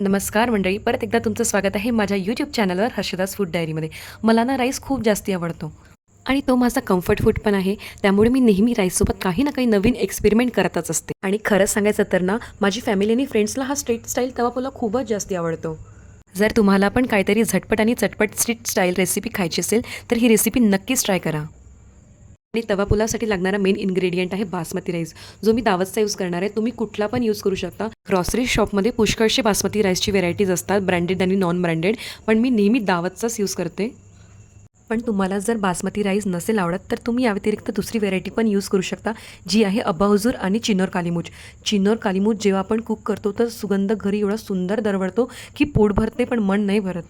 नमस्कार मंडळी, परत एकदा तुमचं स्वागत आहे माझ्या यूट्यूब चॅनलवर हर्षदास फूड डायरीमध्ये. मला ना राईस खूप जास्ती आवडतो आणि तो माझा कम्फर्ट फूड पण आहे. त्यामुळे मी नेहमी राईससोबत काही ना काही नवीन एक्सपेरिमेंट करतच असते. आणि खरं सांगायचं तर ना, माझी फॅमिली आणि फ्रेंड्सला हा स्ट्रीट स्टाईल तवा पुलाव खूपच जास्ती आवडतो. जर तुम्हाला पण काहीतरी झटपट आणि चटपट स्ट्रीट स्टाईल रेसिपी खायची असेल तर ही रेसिपी नक्कीच ट्राय करा. आणि तवा पुलावसाठी लागणारा मेन इन्ग्रेडियंट आहे बासमती राईस, जो मी दावतचा यूज करणार आहे. तुम्ही कुठला पण यूज करू शकता. ग्रॉसरी शॉपमध्ये पुष्कळशे बासमती राईसची व्हेरायटीज असतात, ब्रँडेड आणि नॉन ब्रँडेड, पण मी नेहमी दावतचाच यूज करते. पण तुम्हाला जर बासमती राईस नसेल आवडत तर तुम्ही या व्यतिरिक्त दुसरी व्हेरायटी पण यूज करू शकता, जी आहे अब्बा हुजूर आणि चिनोर कालीमूच. चिनोर कालीमूच जेव्हा आपण कुक करतो तर सुगंध घरी एवढा सुंदर दरवळतो की पोट भरते पण मन नाही भरत.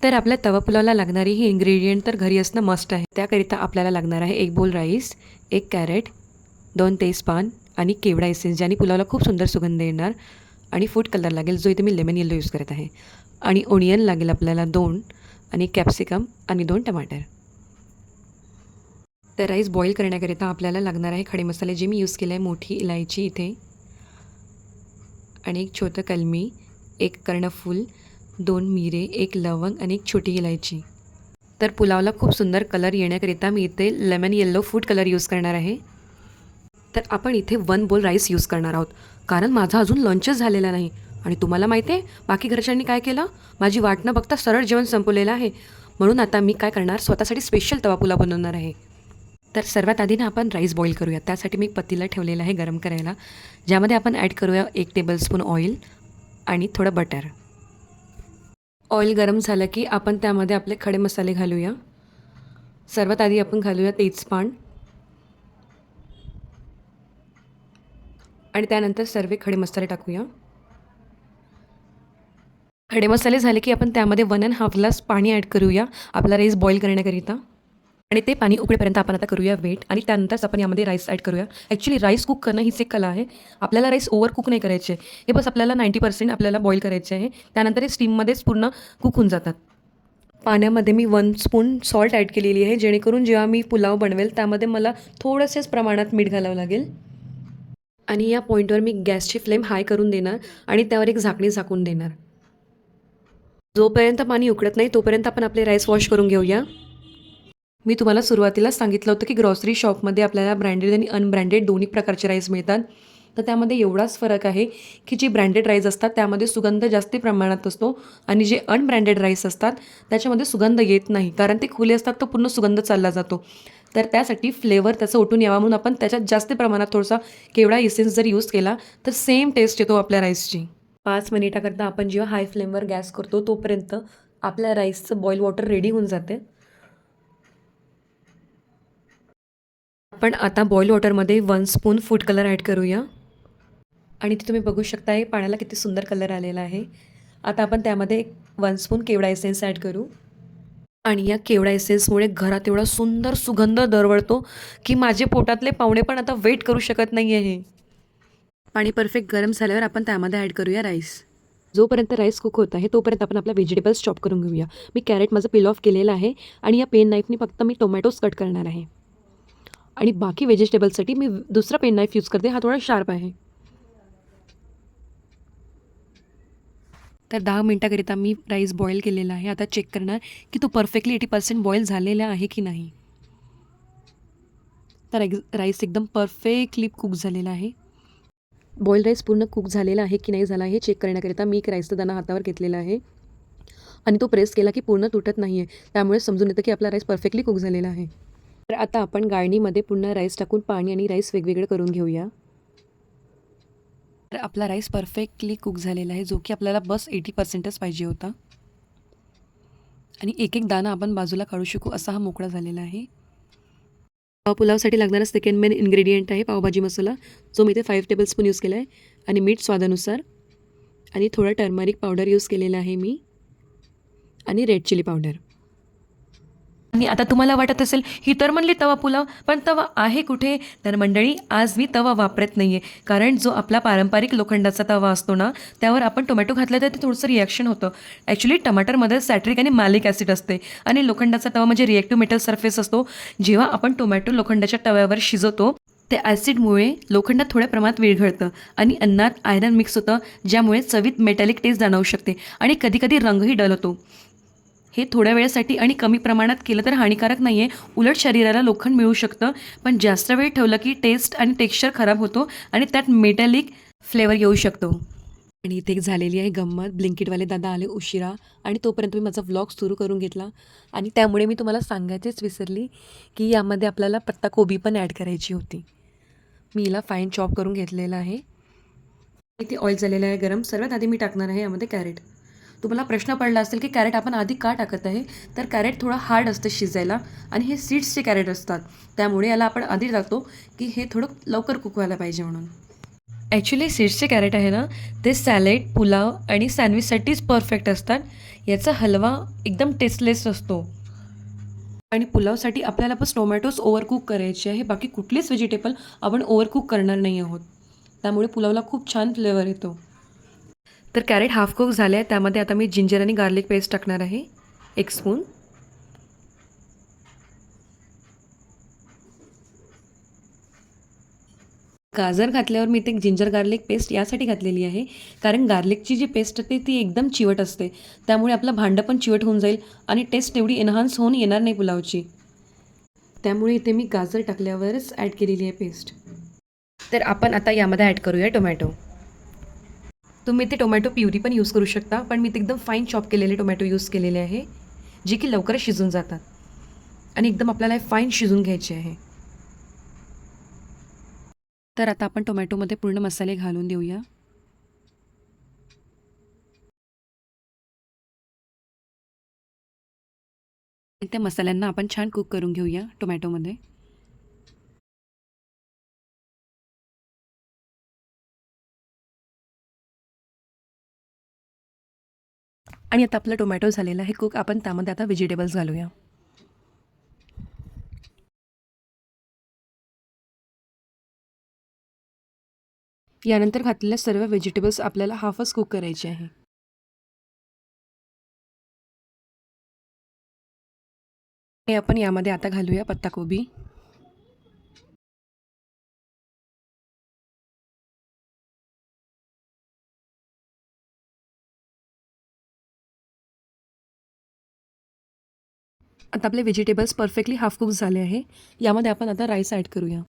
तर आपल्या तवा पुलावला लागणारी ही इन्ग्रेडियंट तर घरी असणं मस्ट आहे. त्याकरिता आपल्याला लागणार आहे 1 बोल राईस, 1 कॅरेट, 2 तेजपान आणि केवडा एसेन्स, ज्याने पुलावला खूप सुंदर सुगंध येणार. आणि फूड कलर लागेल, जो इथे मी लेमन येलो यूज करत आहे. आणि ओनियन लागेल आपल्याला 2, आणि कॅप्सिकम आणि 2 टमाटर. तर राईस बॉईल करण्याकरिता आपल्याला लागणार आहे खडे मसाले, जे मी यूज केले आहे. मोठी इलायची इथे, आणि 1 छोटं कलमी, 1 कर्णफूल, 2 मिरे, 1 लवंग आणि 1 छोटी इलायची. तर पुलावला खूप सुंदर कलर येण्याकरिता मी इथे lemon yellow food colour use करणार आहे. तर आपण इथे 1 बोल राईस यूज करणार आहोत, कारण माझा अजून लंचच झालेला नाही. आणि तुम्हाला माहिती आहे बाकी घरच्यांनी काय केलं? माझी वाट न बघता सरळ जेवण संपवलेलं आहे. म्हणून आता मी काय करणार, स्वतःसाठी स्पेशल तवा पुलाव बनवणार आहे. तर सर्वात आधी ना आपण राईस बॉईल करूया. त्यासाठी मी पतीला ठेवलेलं आहे गरम करायला, ज्यामध्ये आपण ॲड करूया 1 टेबलस्पून ऑइल आणि थोडं बटर. ऑइल गरम झालं की आपण त्यामध्ये आपले खडे मसाले घालूया. सर्वात आधी आपण घालूया तेजपान, आणि त्यानंतर सर्व खडे मसाले टाकूया. खडे मसाले झाले की आपण त्यामध्ये 1½ ग्लास पाणी ॲड करूया आपला राईस बॉईल करण्याकरिता. आणि ते पाणी उकळेपर्यंत आपण आता करूया वेट, आणि त्यानंतरच आपण यामध्ये राईस ॲड करूया. ॲक्च्युली राईस कुक करणं हीच एक कला आहे. आपल्याला राईस ओव्हर कुक नाही करायचे, हे बस आपल्याला 90% आपल्याला बॉईल करायचे आहे. त्यानंतर हे स्टीममध्येच पूर्ण कुक होऊन जातात. पाण्यामध्ये मी 1 स्पून सॉल्ट ॲड केलेली आहे, जेणेकरून जेव्हा मी पुलाव बनवेल त्यामध्ये मला थोडंसंच प्रमाणात मीठ घालावं लागेल. आणि या पॉईंटवर मी गॅसची फ्लेम हाय करून देणार आणि त्यावर एक झाकणी झाकून देणार. जोपर्यंत पाणी उकळत नाही तोपर्यंत आपण आपले राईस वॉश करून घेऊया. मी तुम्हाला सुरुवातीलाच सांगितलं होतं की ग्रॉसरी शॉपमध्ये आपल्याला ब्रँडेड आणि अनब्रँडेड दोन्ही प्रकारचे राईस मिळतात. तर त्यामध्ये एवढाच फरक आहे की जी ब्रँडेड राईस असतात त्यामध्ये सुगंध जास्त प्रमाणात असतो, आणि जे अनब्रँडेड राईस असतात त्याच्यामध्ये सुगंध येत नाही, कारण ते खुले असतात तर पूर्ण सुगंध चालला जातो. तर त्यासाठी फ्लेवर त्याचं उठून यावा म्हणून आपण त्याच्यात जास्त प्रमाणात थोडासा केवडा इसेन्स जर यूज केला तर सेम टेस्ट येतो आपल्या राईसची. 5 मिनिटाकरता आपण जेव्हा हाय फ्लेमवर गॅस करतो तोपर्यंत आपल्या राईसचं बॉईल वॉटर रेडी होऊन जाते. आपण आता बॉईल वॉटरमध्ये 1 स्पून फूड कलर ॲड करूया, आणि ते तुम्ही बघू शकता पाण्याला किती सुंदर कलर आलेला आहे. आता आपण त्यामध्ये 1 स्पून केवडा एसेन्स ॲड करू, आणि या केवडा एसेन्समुळे घरात एवढा सुंदर सुगंध दरवळतो की माझे पोटातले पाहुणे पण आता वेट करू शकत नाही आहे. पाणी परफेक्ट गरम झाल्यावर आपण त्यामध्ये ॲड करूया राईस. जोपर्यंत राईस कुक होत आहे तोपर्यंत आपण आपला व्हेजिटेबल्स चॉप करून घेऊया. मी कॅरेट माझं पील ऑफ केलेलं आहे, आणि या पेन नाईफनी फक्त मी टोमॅटोज कट करणार आहे. आणि बाकी व्हेजिटेबल्ससाठी मी दुसरा पेन नाईफ यूज करते, हा थोडा शार्प आहे. तर 10 मिनटाकरिता मी राईस बॉईल केलेला आहे. आता चेक करणार की तो परफेक्टली 80% बॉईल झालेला आहे की नाही. तर राईस एकदम परफेक्टली कुक झालेला आहे. बॉईल राईस पूर्ण कुक झालेला आहे की नाही झाला हे चेक करण्याकरिता मी एक राईसचा दाणा हातावर घेतलेला आहे, आणि तो प्रेस केला की पूर्ण तुटत नाही आहे. त्यामुळे समजून येतं की आपला राईस परफेक्टली कुक झालेला आहे. तर आता आपण गाळणीमध्ये पुन्हा राईस टाकून पाणी आणि राईस वेगवेगळं करून घेऊया. तर आपला राईस परफेक्टली कुक झालेला आहे, जो की आपल्याला बस 80%च पाहिजे होता. आणि एक एक दाणा आपण बाजूला काढू शकू असा हा मोकळा झालेला आहे. पुलावसाठी लागणारा सेकंड मेन इन्ग्रेडियंट आहे पावभाजी मसाला, जो मी इथे 5 टेबलस्पून यूज केला आहे, आणि मीठ स्वादानुसार, आणि थोडं टर्मरिक पावडर यूज केलेलं आहे मी, आणि रेड चिली पावडर. आणि आता तुम्हाला वाटत असेल ही तर म्हणली तवा पुलाव, पण तवा आहे कुठे? तर मंडळी, आज मी तवा वापरत नाही आहे, कारण जो आपला पारंपरिक लोखंडाचा तवा असतो ना, त्यावर आपण टोमॅटो घातलं तर ते थोडंसं रिॲक्शन होतं. ॲक्च्युली टमाटरमध्ये सॅट्रिक आणि मॅलिक ॲसिड असते, आणि लोखंडाचा तवा म्हणजे रिॲक्टिव्ह मेटल सरफेस असतो. जेव्हा आपण टोमॅटो लोखंडाच्या तव्यावर शिजवतो ते ॲसिडमुळे लोखंडात थोड्या प्रमाणात विरघळतं आणि अन्नात आयरन मिक्स होतं, ज्यामुळे चवीत मेटॅलिक टेस्ट जाणवू शकते आणि कधीकधी रंगही डल होतो. हे थोड्या वेळेसाठी आणि कमी प्रमाणात केलं तर हानिकारक नाही आहे. उलट शरीराला लोखंड मिळू शकतं, पण जास्त वेळ ठेवलं की टेस्ट आणि टेक्स्चर खराब होतो आणि त्यात मेटॅलिक फ्लेवर येऊ शकतो. आणि इथे एक झालेली आहे गंमत. ब्लिंकिटवाले दादा आले उशिरा आणि तोपर्यंत मी माझा व्लॉग सुरू करून घेतला आणि त्यामुळे मी तुम्हाला सांगायचेच विसरली की यामध्ये आपल्याला पत्ताकोबी पण ॲड करायची होती. मी हिला फाईन चॉप करून घेतलेला आहे. इथे ऑइल झालेलं आहे गरम. सर्वात आधी मी टाकणार आहे यामध्ये कॅरेट. तुम्हाला प्रश्न पडला असेल की कॅरेट आपण आधी का टाकत आहे, तर कॅरेट थोडं हार्ड असतं शिजायला आणि हे सीड्सचे कॅरेट असतात, त्यामुळे याला आपण आधी टाकतो की हे थोडं लवकर कुक व्हायला पाहिजे म्हणून. ॲक्च्युली सीड्सचे कॅरेट आहे ना, ते सॅलेड, पुलाव आणि सँडविचसाठीच परफेक्ट असतात. याचा हलवा एकदम टेस्टलेस असतो आणि पुलावसाठी आपल्याला बस टोमॅटोज ओव्हरकुक करायचे आहे. बाकी कुठलीच व्हेजिटेबल आपण ओव्हरकुक करणार नाही आहोत, त्यामुळे पुलावला खूप छान फ्लेवर येतो. तर कॅरेट हाफ कुक झाले आहे. त्यामध्ये आता मी जिंजर आणि गार्लिक पेस्ट टाकणार आहे 1 स्पून. गाजर घातल्यावर मी ते जिंजर गार्लिक पेस्ट यासाठी घातलेली आहे, कारण गार्लिकची जी पेस्ट असते ती एकदम चिवट असते, त्यामुळे आपलं भांडं पण चिवट होऊन जाईल आणि टेस्ट एवढी एनहान्स होऊन येणार नाही पुलावची. त्यामुळे इथे मी गाजर टाकल्यावरच ॲड केलेली आहे पेस्ट. तर आपण आता यामध्ये ॲड करूया टोमॅटो. तुम्ही ते टोमॅटो प्युरी पण यूज करू शकता, पण मी ते एकदम फाईन चॉप केलेले टोमॅटो यूज केलेले आहे, जे की लवकरच शिजून जातात आणि एकदम आपल्याला हे फाईन शिजून घ्यायचे आहे. तर आता आपण टोमॅटोमध्ये पूर्ण मसाले घालून देऊया. त्या मसाल्यांना आपण छान कुक करून घेऊया टोमॅटोमध्ये. आणि आता आपलं टोमॅटो झालेलं आहे कुक. आपण त्यामध्ये आता व्हेजिटेबल्स घालूया. यानंतर घातलेल्या सर्व व्हेजिटेबल्स आपल्याला हाफच कुक करायचे आहे. हे आपण यामध्ये आता घालूया पत्ताकोबी. आता आपले व्हेजिटेबल्स परफेक्टली हाफ कुक झाले आहे. यामध्ये आपण आता राईस ॲड करूया.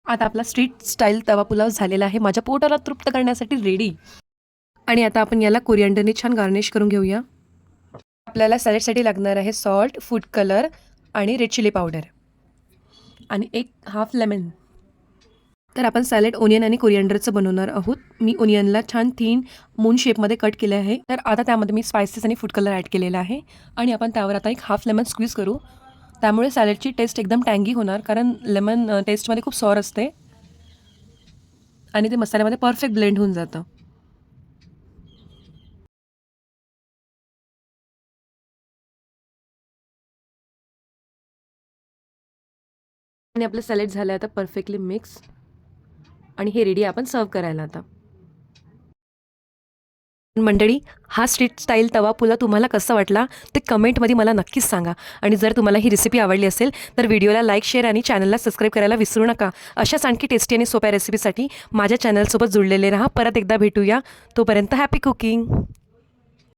आता आपला स्ट्रीट स्टाईल तवा पुलाव झालेला आहे, माझ्या पोटाला तृप्त करण्यासाठी रेडी. आणि आता आपण याला कोरिअँडरने छान गार्निश करून घेऊया. आपल्याला सॅलडसाठी लागणार आहे सॉल्ट, फूड कलर आणि रेड चिली पावडर आणि एक हाफ लेमन. तर आपण सॅलड ओनियन आणि कोरिअँडरचं बनवणार आहोत. मी ओनियनला छान थिन मून शेपमध्ये कट केले आहे. तर आता त्यामध्ये मी स्पायसेस आणि फूड कलर ॲड केलेला आहे आणि आपण त्यावर आता एक हाफ लेमन स्क्वीज करू. त्यामुळे सॅलडची टेस्ट एकदम टँगी होणार, कारण लेमन टेस्टमध्ये खूप सॉर असते आणि ते मसाल्यामध्ये परफेक्ट ब्लेंड होऊन जातं. आणि आपलं सॅलड झालं आता परफेक्टली मिक्स आणि हे रेडी आपण सर्व करायला आता. मंडळी, हा स्ट्रीट स्टाईल तवा पुलाव तुम्हाला कसा वाटला ते कमेंटमध्ये मला नक्कीच सांगा. आणि जर तुम्हाला ही रेसिपी आवडली असेल तर व्हिडिओला लाईक, शेअर आणि चॅनलला सबस्क्राईब करायला विसरू नका. अशाच आणखी टेस्टी आणि सोप्या रेसिपीसाठी माझ्या चॅनलसोबत जुळलेले राहा. परत एकदा भेटूया. तोपर्यंत हॅपी कुकिंग.